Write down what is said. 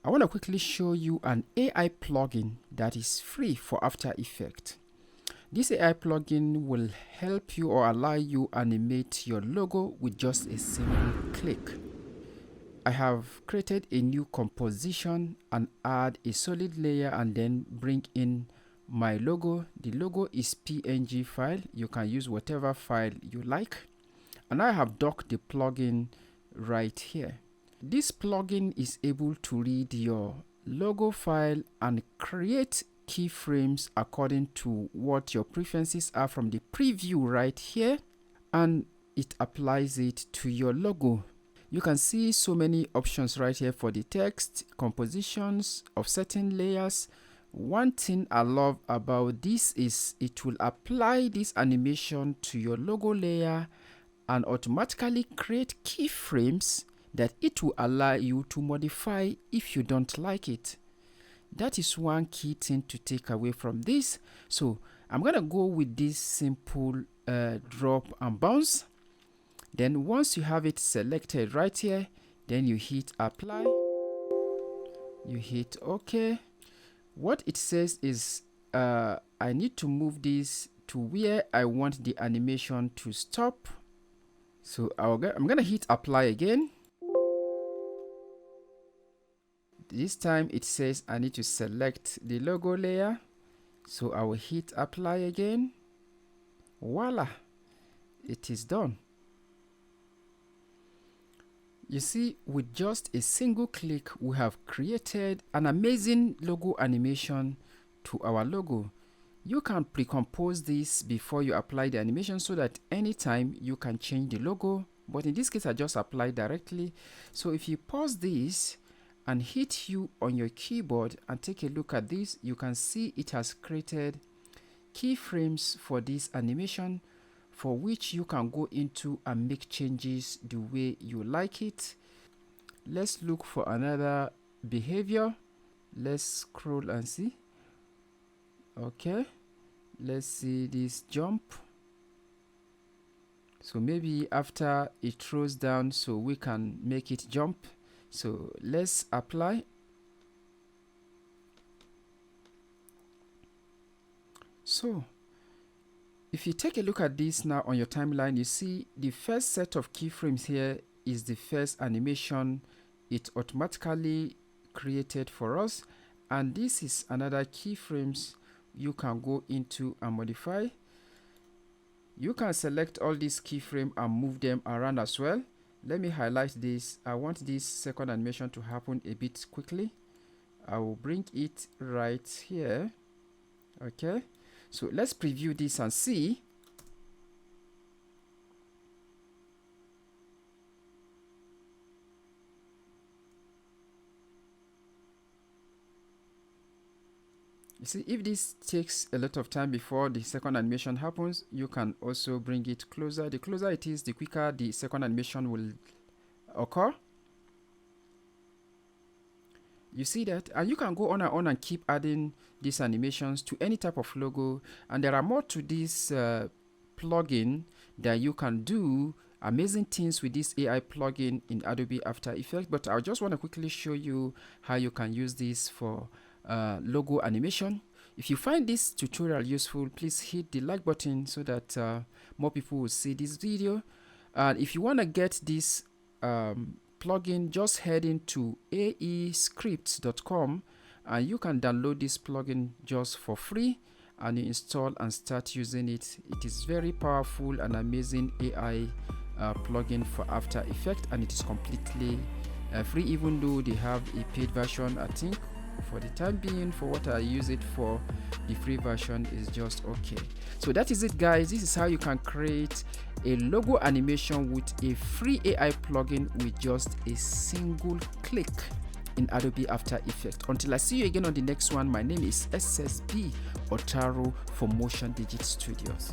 I want to quickly show you an AI plugin that is free for After Effects. This AI plugin will help you or allow you animate your logo with just a single click. I have created a new composition and add a solid layer and then bring in my logo. The logo is PNG file. You can use whatever file you like. And I have docked the plugin right here. This plugin is able to read your logo file and create keyframes according to what your preferences are from the preview right here, and it applies it to your logo. You can see so many options right here for the text, compositions, offsetting layers. One thing I love about this is it will apply this animation to your logo layer and automatically create keyframes that it will allow you to modify if you don't like it. That is one key thing to take away from this. So I'm gonna go with this simple drop and bounce. Then once you have it selected right here, then you hit apply, you hit OK. What it says is I need to move this to where I want the animation to stop. So I'm gonna hit apply again. This time it says I need to select the logo layer. So I will hit apply again. Voila, it is done. You see, with just a single click, we have created an amazing logo animation to our logo. You can pre-compose this before you apply the animation so that anytime you can change the logo. But in this case, I just apply directly. So if you pause this and hit U on your keyboard and take a look at this, you can see it has created keyframes for this animation, for which you can go into and make changes the way you like it. Let's look for another behavior. Let's scroll and see. Okay, let's see this jump. So maybe after it throws down, so we can make it jump. So let's apply. So if you take a look at this now on your timeline, you see the first set of keyframes here is the first animation it automatically created for us, and this is another keyframes you can go into and modify. You can select all these keyframes and move them around as well. Let me highlight this. I want this second animation to happen a bit quickly. I will bring it right here. Okay, so let's preview this and see. You see, if this takes a lot of time before the second animation happens, you can also bring it closer. The closer it is, the quicker the second animation will occur. You see that? And you can go on and keep adding these animations to any type of logo. And there are more to this plugin that you can do amazing things with this AI plugin in Adobe After Effects. But I just want to quickly show you how you can use this for logo animation. If you find this tutorial useful, please hit the like button so that more people will see this video. And if you want to get this plugin, just head into aescripts.com and you can download this plugin just for free, and you install and start using it. It is very powerful and amazing AI plugin for After Effects, and it is completely free, even though they have a paid version. I think for the time being, for what I use it for, the free version is just okay. So that is it, guys. This is how you can create a logo animation with a free AI plugin with just a single click in Adobe After Effects. Until I see you again on the next one, my name is SSB Otaru for MotionDigit Studios.